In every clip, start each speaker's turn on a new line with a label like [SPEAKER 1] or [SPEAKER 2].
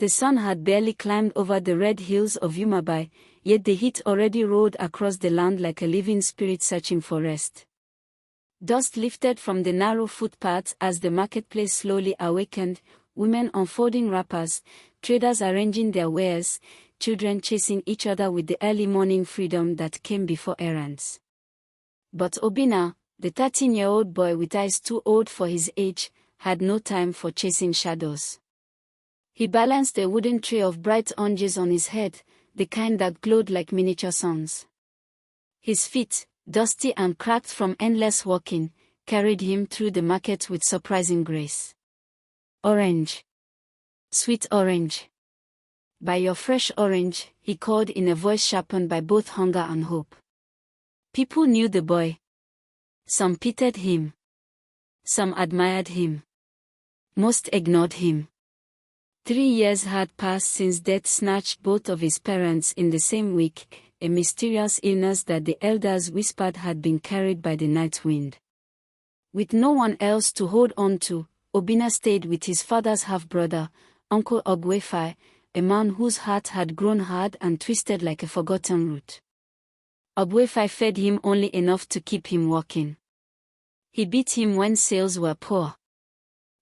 [SPEAKER 1] The sun had barely climbed over the red hills of Yumabai, yet the heat already rolled across the land like a living spirit searching for rest. Dust lifted from the narrow footpaths as the marketplace slowly awakened, women unfolding wrappers, traders arranging their wares, children chasing each other with the early morning freedom that came before errands. But Obinna, the 13-year-old boy with eyes too old for his age, had no time for chasing shadows. He balanced a wooden tray of bright oranges on his head, the kind that glowed like miniature suns. His feet, dusty and cracked from endless walking, carried him through the market with surprising grace. Orange. Sweet orange. Buy your fresh orange, he called in a voice sharpened by both hunger and hope. People knew the boy. Some pitied him. Some admired him. Most ignored him. 3 years had passed since death snatched both of his parents in the same week, a mysterious illness that the elders whispered had been carried by the night wind. With no one else to hold on to, Obinna stayed with his father's half-brother, Uncle Ogbuefi, a man whose heart had grown hard and twisted like a forgotten root. Ogbuefi fed him only enough to keep him walking. He beat him when sales were poor.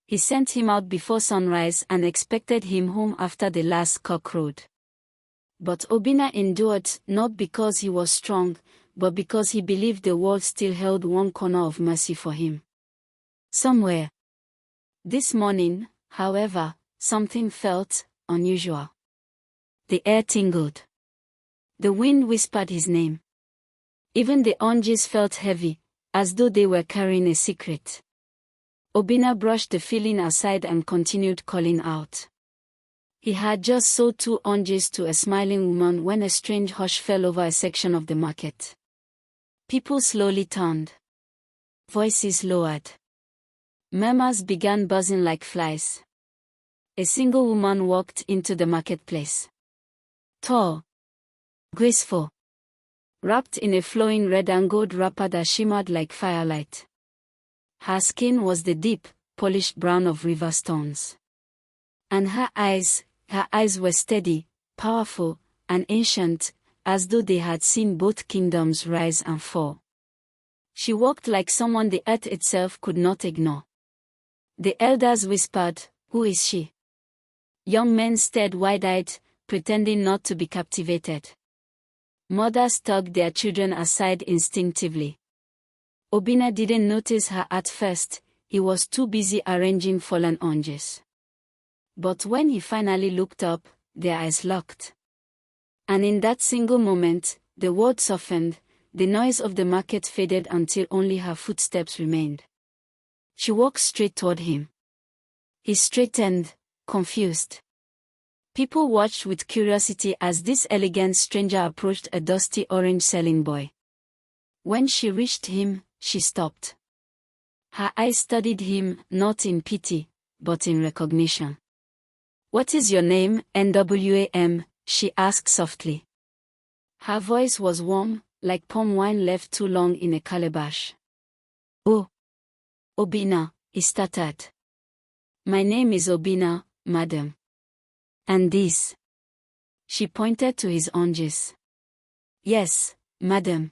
[SPEAKER 1] He sent him out before sunrise and expected him home after the last cock crowed. But Obinna endured, not because he was strong, but because he believed the world still held one corner of mercy for him. Somewhere. This morning, however, something felt unusual. The air tingled. The wind whispered his name. Even the oranges felt heavy, as though they were carrying a secret. Obinna brushed the feeling aside and continued calling out. He had just sold 2 oranges to a smiling woman when a strange hush fell over a section of the market. People slowly turned. Voices lowered. Murmurs began buzzing like flies. A single woman walked into the marketplace. Tall. Graceful. Wrapped in a flowing red and gold wrapper that shimmered like firelight. Her skin was the deep, polished brown of river stones. And her eyes were steady, powerful, and ancient, as though they had seen both kingdoms rise and fall. She walked like someone the earth itself could not ignore. The elders whispered, "Who is she?" Young men stared wide-eyed, pretending not to be captivated. Mothers tugged their children aside instinctively. Obinna didn't notice her at first, he was too busy arranging fallen oranges. But when he finally looked up, their eyes locked. And in that single moment, the world softened, the noise of the market faded until only her footsteps remained. She walked straight toward him. He straightened, confused. People watched with curiosity as this elegant stranger approached a dusty orange-selling boy. When she reached him, she stopped. Her eyes studied him, not in pity, but in recognition. "What is your name, NWAM?" she asked softly. Her voice was warm, like palm wine left too long in a calabash. "Oh, Obinna," he stuttered. "My name is Obinna, madam. And this?" She pointed to his oranges. "Yes, madam.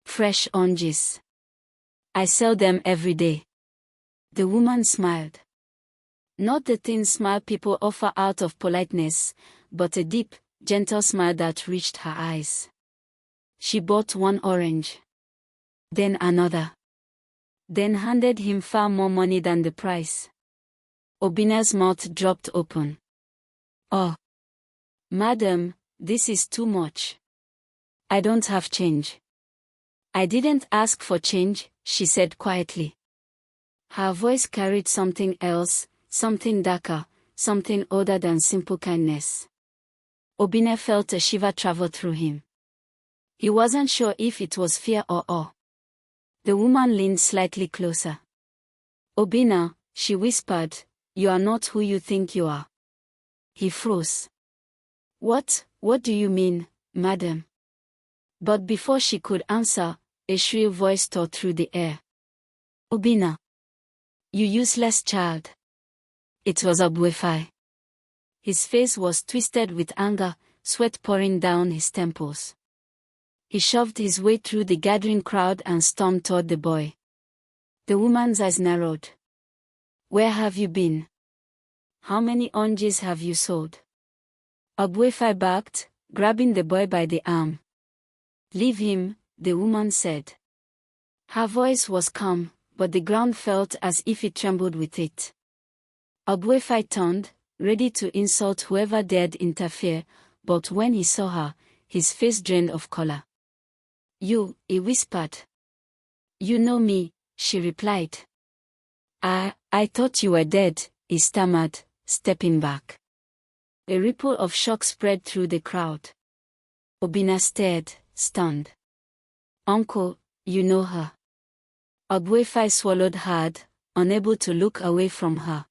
[SPEAKER 1] Fresh oranges. I sell them every day." The woman smiled. Not the thin smile people offer out of politeness, but a deep, gentle smile that reached her eyes. She bought 1 orange. Then another. Then handed him far more money than the price. Obinna's mouth dropped open. "Oh, madam, this is too much. I don't have change." "I didn't ask for change," she said quietly. Her voice carried something else, something darker, something older than simple kindness. Obinna felt a shiver travel through him. He wasn't sure if it was fear or awe. The woman leaned slightly closer. "Obinna," she whispered, "you are not who you think you are." He froze. What do you mean, madam?" But before she could answer, a shrill voice tore through the air. "Obinna! You useless child!" It was Ogbuefi. His face was twisted with anger, sweat pouring down his temples. He shoved his way through the gathering crowd and stormed toward the boy. The woman's eyes narrowed. "Where have you been? How many oranges have you sold?" Ogbuefi barked, grabbing the boy by the arm. "Leave him," the woman said. Her voice was calm, but the ground felt as if it trembled with it. Ogbuefi turned, ready to insult whoever dared interfere, but when he saw her, his face drained of color. "You," he whispered. "You know me," she replied. I thought you were dead," he stammered, stepping back. A ripple of shock spread through the crowd. Obinna stared, stunned. "Uncle, you know her." Ogbuefi swallowed hard, unable to look away from her.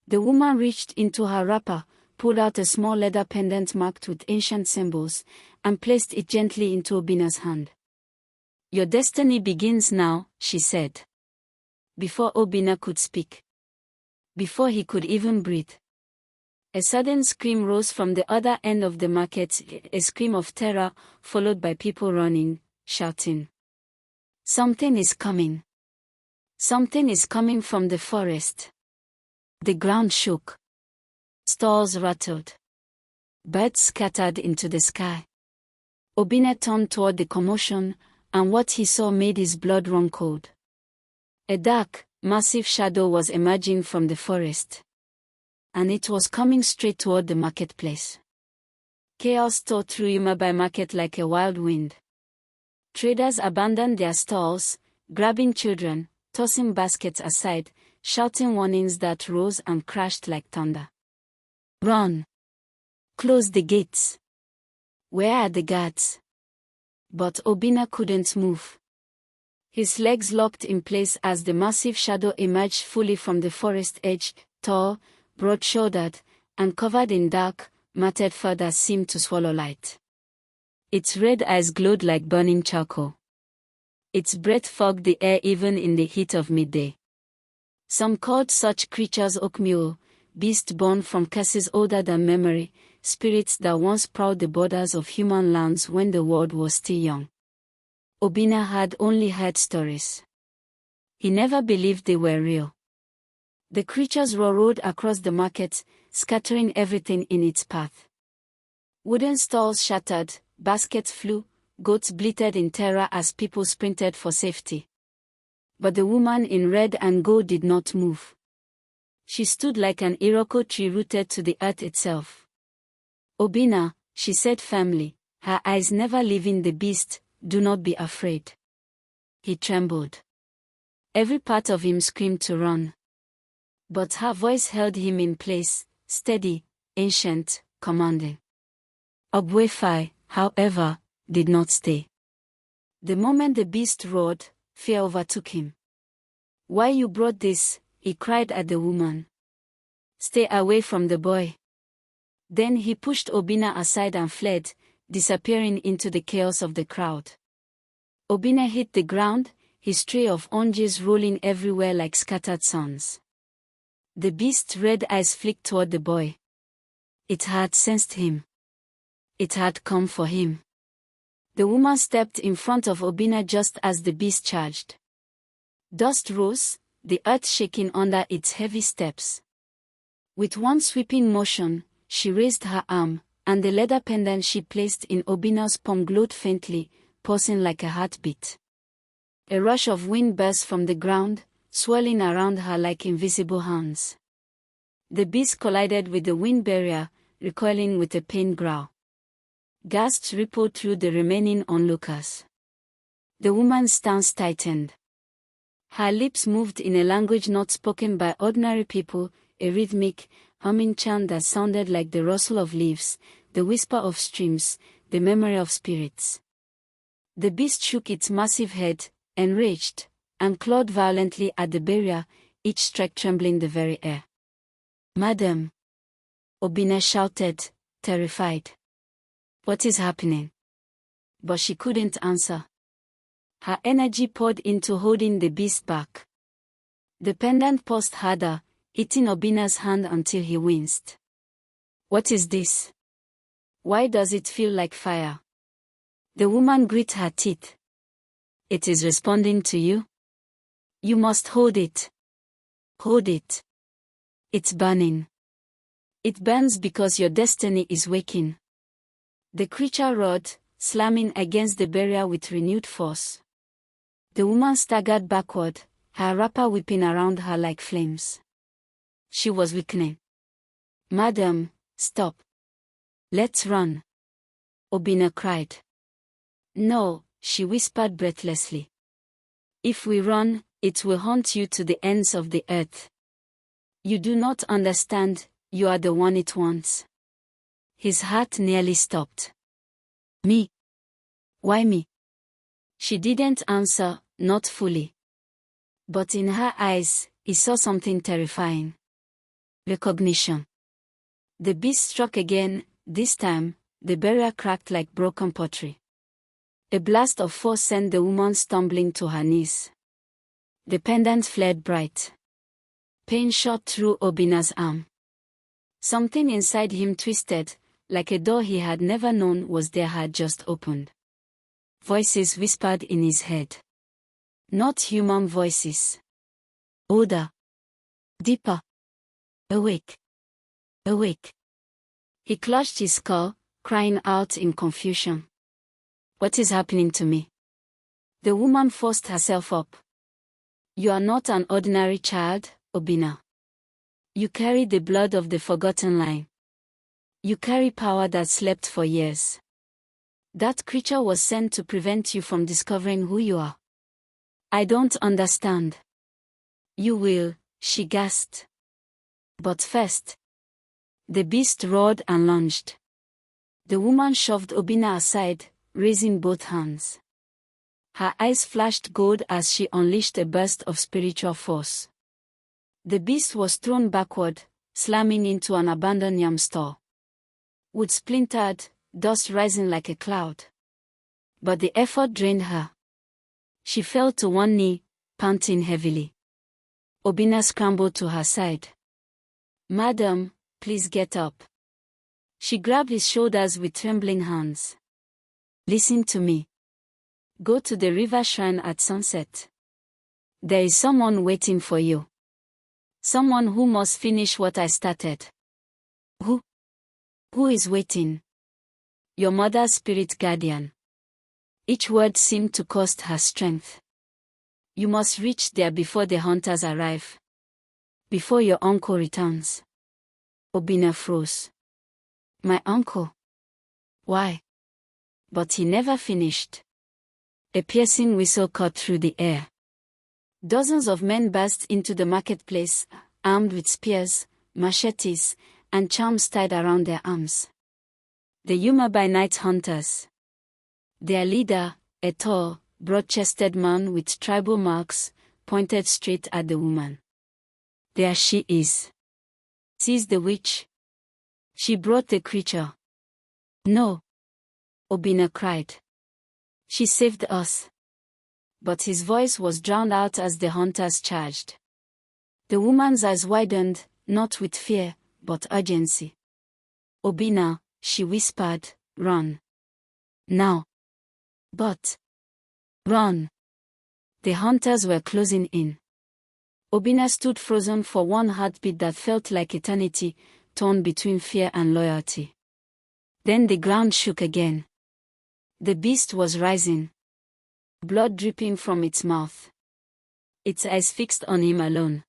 [SPEAKER 1] The woman reached into her wrapper, pulled out a small leather pendant marked with ancient symbols, and placed it gently into Obinna's hand. "Your destiny begins now," she said. Before Obinna could speak. Before he could even breathe. A sudden scream rose from the other end of the market, a scream of terror, followed by people running, shouting. "Something is coming. Something is coming from the forest." The ground shook. Stalls rattled. Birds scattered into the sky. Obinna turned toward the commotion, and what he saw made his blood run cold. A dark, massive shadow was emerging from the forest. And it was coming straight toward the marketplace. Chaos tore through Yumabai market like a wild wind. Traders abandoned their stalls, grabbing children, tossing baskets aside, shouting warnings that rose and crashed like thunder. "Run! Close the gates! Where are the guards?" But Obinna couldn't move. His legs locked in place as the massive shadow emerged fully from the forest edge, tall, broad-shouldered, and covered in dark, matted fur that seemed to swallow light. Its red eyes glowed like burning charcoal. Its breath fogged the air even in the heat of midday. Some called such creatures Okmyo, beasts born from curses older than memory, spirits that once prowled the borders of human lands when the world was still young. Obinna had only heard stories. He never believed they were real. The creatures roared across the market, scattering everything in its path. Wooden stalls shattered, baskets flew, goats bleated in terror as people sprinted for safety. But the woman in red and gold did not move. She stood like an Iroko tree rooted to the earth itself. "Obinna," she said firmly, her eyes never leaving the beast, "do not be afraid." He trembled. Every part of him screamed to run. But her voice held him in place, steady, ancient, commanding. Ogbuefi, however, did not stay. The moment the beast roared, fear overtook him. "Why you brought this?" he cried at the woman. "Stay away from the boy." Then he pushed Obinna aside and fled, disappearing into the chaos of the crowd. Obinna hit the ground, his tray of oranges rolling everywhere like scattered suns. The beast's red eyes flicked toward the boy. It had sensed him. It had come for him. The woman stepped in front of Obinna just as the beast charged. Dust rose, the earth shaking under its heavy steps. With one sweeping motion, she raised her arm, and the leather pendant she placed in Obinna's palm glowed faintly, pulsing like a heartbeat. A rush of wind burst from the ground, swirling around her like invisible hands. The beast collided with the wind barrier, recoiling with a pained growl. Gasps rippled through the remaining onlookers. The woman's stance tightened. Her lips moved in a language not spoken by ordinary people, a rhythmic, humming chant that sounded like the rustle of leaves, the whisper of streams, the memory of spirits. The beast shook its massive head, enraged, and clawed violently at the barrier, each strike trembling the very air. "Madam!" Obinna shouted, terrified. "What is happening?" But she couldn't answer. Her energy poured into holding the beast back. The pendant pulsed harder, hitting Obinna's hand until he winced. What is this? Why does it feel like fire? The woman grit her teeth. It is responding to you. You must hold it. Hold it. It's burning. It burns because your destiny is waking. The creature roared, slamming against the barrier with renewed force. The woman staggered backward, her wrapper whipping around her like flames. She was weakening. Madam, stop. Let's run. Obinna cried. No, she whispered breathlessly. If we run, it will haunt you to the ends of the earth. You do not understand, you are the one it wants. His heart nearly stopped. Me? Why me? She didn't answer, not fully. But in her eyes, he saw something terrifying. Recognition. The beast struck again, this time, the barrier cracked like broken pottery. A blast of force sent the woman stumbling to her knees. The pendant flared bright. Pain shot through Obinna's arm. Something inside him twisted, like a door he had never known was there had just opened. Voices whispered in his head. Not human voices. Older. Deeper. Awake. Awake. He clutched his skull, crying out in confusion. What is happening to me? The woman forced herself up. You are not an ordinary child, Obinna. You carry the blood of the forgotten line. You carry power that slept for years. That creature was sent to prevent you from discovering who you are. I don't understand. You will, she gasped. But first. The beast roared and lunged. The woman shoved Obinna aside, raising both hands. Her eyes flashed gold as she unleashed a burst of spiritual force. The beast was thrown backward, slamming into an abandoned yam store. Wood splintered, dust rising like a cloud. But the effort drained her. She fell to one knee, panting heavily. Obinna scrambled to her side. Madam, please get up. She grabbed his shoulders with trembling hands. Listen to me. Go to the river shrine at sunset. There is someone waiting for you. Someone who must finish what I started. Who? Who is waiting? Your mother's spirit guardian. Each word seemed to cost her strength. You must reach there before the hunters arrive. Before your uncle returns. Obinna froze. My uncle? Why? But he never finished. A piercing whistle cut through the air. Dozens of men burst into the marketplace, armed with spears, machetes, and charms tied around their arms. The Yuma by night hunters. Their leader, a tall, broad-chested man with tribal marks, pointed straight at the woman. There she is. Seize the witch. She brought the creature. No. Obinna cried. She saved us. But his voice was drowned out as the hunters charged. The woman's eyes widened, not with fear, but urgency. Obinna, she whispered, run. Now. But. Run. The hunters were closing in. Obinna stood frozen for one heartbeat that felt like eternity, torn between fear and loyalty. Then the ground shook again. The beast was rising. Blood dripping from its mouth. Its eyes fixed on him alone.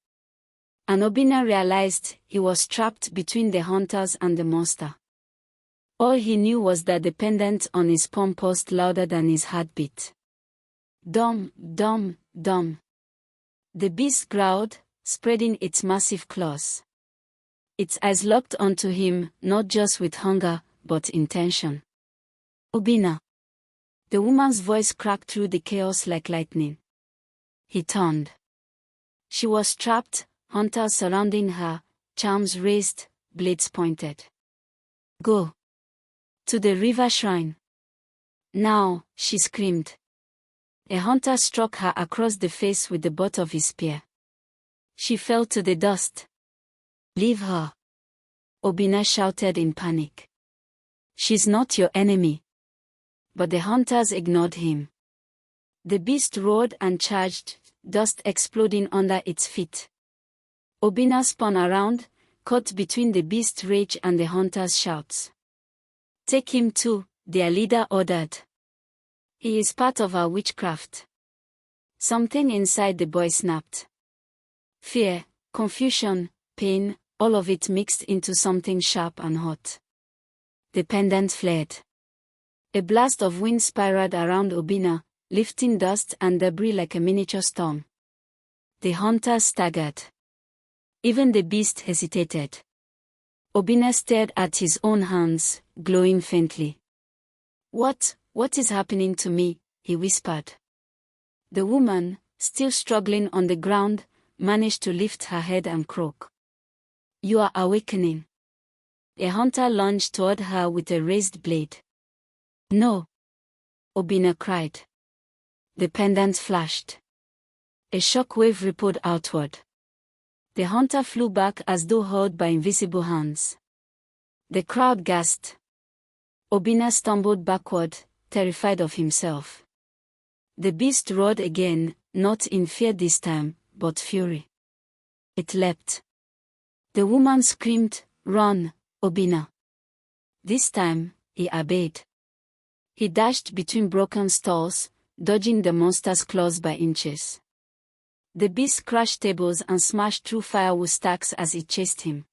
[SPEAKER 1] And Obinna realized he was trapped between the hunters and the monster. All he knew was that the pendant on his palm pulsed louder than his heartbeat. Dum, dum, dum. The beast growled, spreading its massive claws. Its eyes locked onto him, not just with hunger, but intention. Obinna. The woman's voice cracked through the chaos like lightning. He turned. She was trapped, hunters surrounding her, charms raised, blades pointed. Go. To the river shrine. Now, she screamed. A hunter struck her across the face with the butt of his spear. She fell to the dust. Leave her. Obinna shouted in panic. "She's not your enemy." But the hunters ignored him. The beast roared and charged, dust exploding under its feet. Obinna spun around, caught between the beast's rage and the hunters' shouts. "Take him too," their leader ordered. "He is part of our witchcraft." Something inside the boy snapped. Fear, confusion, pain, all of it mixed into something sharp and hot. The pendant fled. A blast of wind spiraled around Obinna, lifting dust and debris like a miniature storm. The hunters staggered. Even the beast hesitated. Obinna stared at his own hands, glowing faintly. What is happening to me?" he whispered. The woman, still struggling on the ground, managed to lift her head and croak. "You are awakening." A hunter lunged toward her with a raised blade. "No!" Obinna cried. The pendant flashed. A shockwave rippled outward. The hunter flew back as though held by invisible hands. The crowd gasped. Obinna stumbled backward, terrified of himself. The beast roared again, not in fear this time, but fury. It leapt. The woman screamed, "Run, Obinna!" This time, he obeyed. He dashed between broken stalls, dodging the monster's claws by inches. The beast crashed tables and smashed through firewood stacks as it chased him.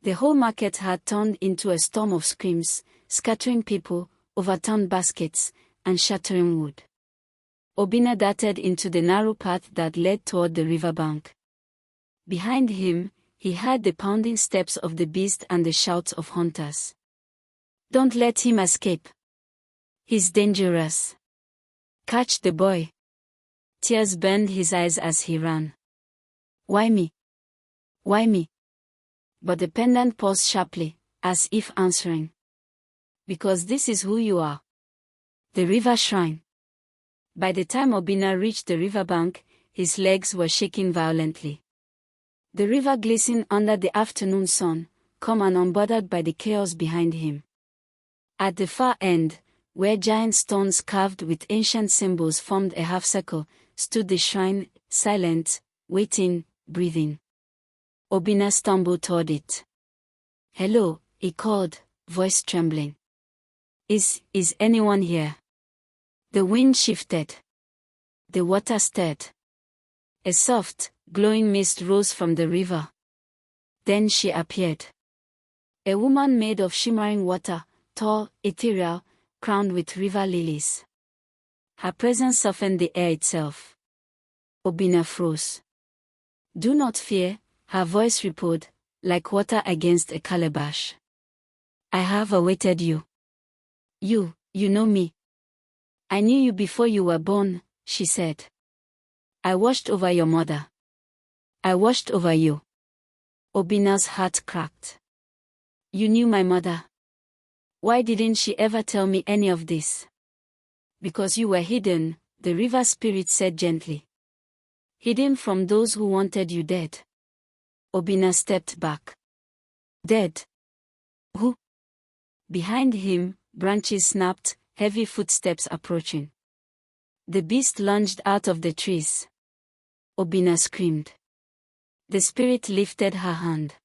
[SPEAKER 1] The whole market had turned into a storm of screams, scattering people, overturned baskets, and shattering wood. Obinna darted into the narrow path that led toward the riverbank. Behind him, he heard the pounding steps of the beast and the shouts of hunters. "Don't let him escape. He's dangerous. Catch the boy." Tears burned his eyes as he ran. "Why me? Why me?" But the pendant paused sharply, as if answering. "Because this is who you are. The river shrine." By the time Obinna reached the riverbank, his legs were shaking violently. The river glistened under the afternoon sun, calm and unbothered by the chaos behind him. At the far end, where giant stones carved with ancient symbols formed a half-circle, stood the shrine, silent, waiting, breathing. Obinna stumbled toward it. "Hello," he called, voice trembling. Is anyone here?" The wind shifted. The water stirred. A soft, glowing mist rose from the river. Then she appeared. A woman made of shimmering water, tall, ethereal, crowned with river lilies. Her presence softened the air itself. Obinna froze. "Do not fear," her voice rippled, like water against a calabash. "I have awaited you. You know me. I knew you before you were born," she said. "I watched over your mother. I watched over you." Obinna's heart cracked. "You knew my mother? Why didn't she ever tell me any of this?" "Because you were hidden," the river spirit said gently. "Hidden from those who wanted you dead." Obinna stepped back. "Dead? Who?" Behind him, branches snapped, heavy footsteps approaching. The beast lunged out of the trees. Obinna screamed. The spirit lifted her hand.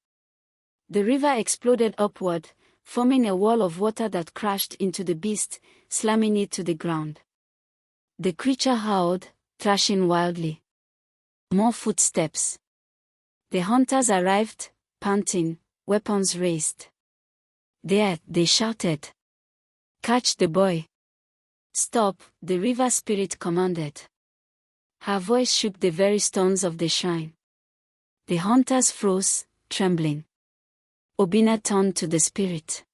[SPEAKER 1] The river exploded upward, forming a wall of water that crashed into the beast, slamming it to the ground. The creature howled, thrashing wildly. More footsteps. The hunters arrived, panting, weapons raised. "There," they shouted. "Catch the boy." "Stop," the river spirit commanded. Her voice shook the very stones of the shrine. The hunters froze, trembling. Obinna turned to the spirit.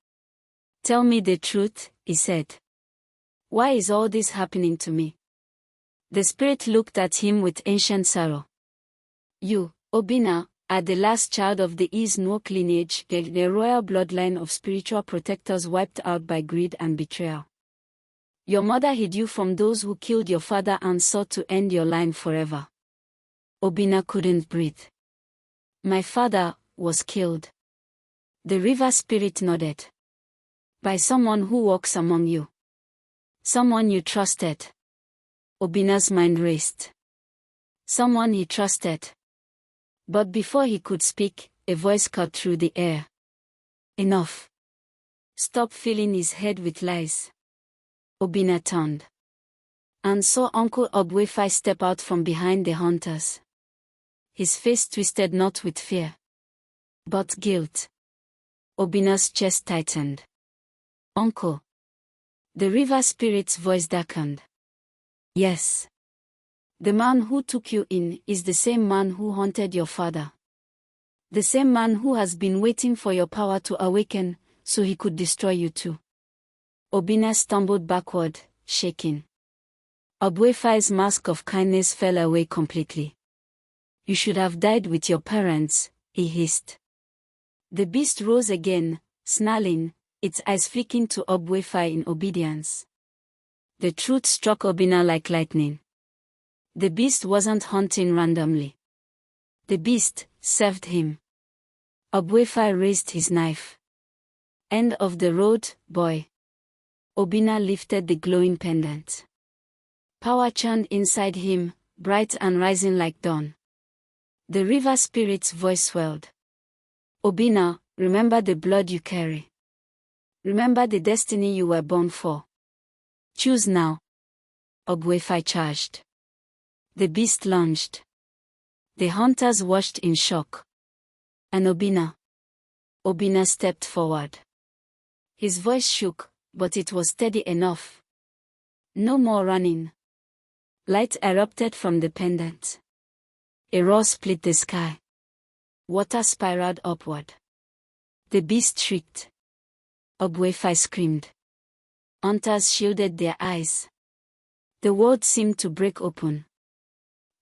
[SPEAKER 1] "Tell me the truth," he said. "Why is all this happening to me?" The spirit looked at him with ancient sorrow. "You, Obinna, are the last child of the Is-Nwok lineage, the royal bloodline of spiritual protectors wiped out by greed and betrayal. Your mother hid you from those who killed your father and sought to end your line forever." Obinna couldn't breathe. "My father was killed." The river spirit nodded. By someone who walks among you. Someone you trusted. Obinna's mind raced. Someone he trusted. But before he could speak, a voice cut through the air. Enough. Stop filling his head with lies. Obinna turned. And saw Uncle Ogbuefi step out from behind the hunters. His face twisted not with fear, but guilt. Obinna's chest tightened. Uncle. The river spirit's voice darkened. Yes. The man who took you in is the same man who haunted your father. The same man who has been waiting for your power to awaken, so he could destroy you too. Obinna stumbled backward, shaking. Ogbuefi's mask of kindness fell away completely. You should have died with your parents, he hissed. The beast rose again, snarling, its eyes flicking to Ogbuefi in obedience. The truth struck Obinna like lightning. The beast wasn't hunting randomly. The beast served him. Ogbuefi raised his knife. End of the road, boy. Obinna lifted the glowing pendant. Power churned inside him, bright and rising like dawn. The river spirit's voice swelled. Obinna, remember the blood you carry. Remember the destiny you were born for. Choose now. Ogbuefi charged. The beast lunged. The hunters watched in shock. And Obinna stepped forward. His voice shook, but it was steady enough. No more running. Light erupted from the pendant. A roar split the sky. Water spiraled upward. The beast shrieked. Ogbuefi screamed. Hunters shielded their eyes. The world seemed to break open.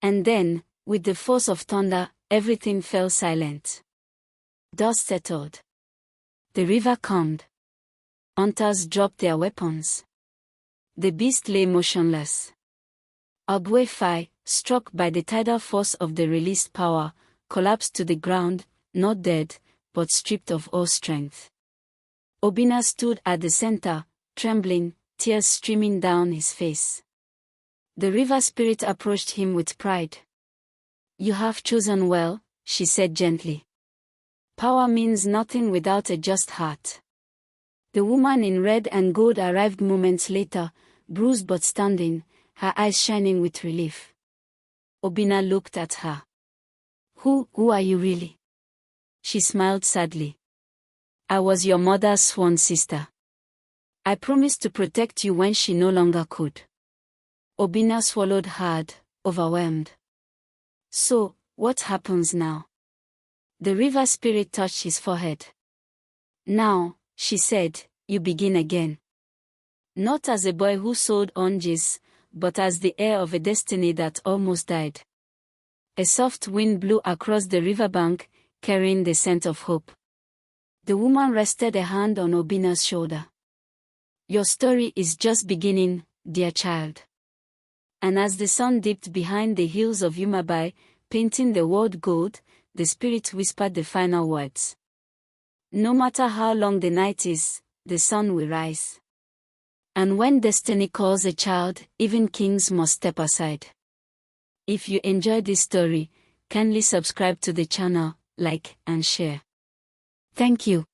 [SPEAKER 1] And then, with the force of thunder, everything fell silent. Dust settled. The river calmed. Hunters dropped their weapons. The beast lay motionless. Ogbuefi, struck by the tidal force of the released power, collapsed to the ground, not dead, but stripped of all strength. Obinna stood at the center, trembling, tears streaming down his face. The river spirit approached him with pride. You have chosen well, she said gently. Power means nothing without a just heart. The woman in red and gold arrived moments later, bruised but standing, her eyes shining with relief. Obinna looked at her. Who are you really? She smiled sadly. I was your mother's sworn sister. I promised to protect you when she no longer could. Obinna swallowed hard, overwhelmed. So, what happens now? The river spirit touched his forehead. Now, she said, you begin again. Not as a boy who sold oranges, but as the heir of a destiny that almost died. A soft wind blew across the riverbank, carrying the scent of hope. The woman rested a hand on Obinna's shoulder. Your story is just beginning, dear child. And as the sun dipped behind the hills of Umabai, painting the world gold, the spirit whispered the final words. No matter how long the night is, the sun will rise. And when destiny calls a child, even kings must step aside. If you enjoyed this story, kindly subscribe to the channel, like and share. Thank you.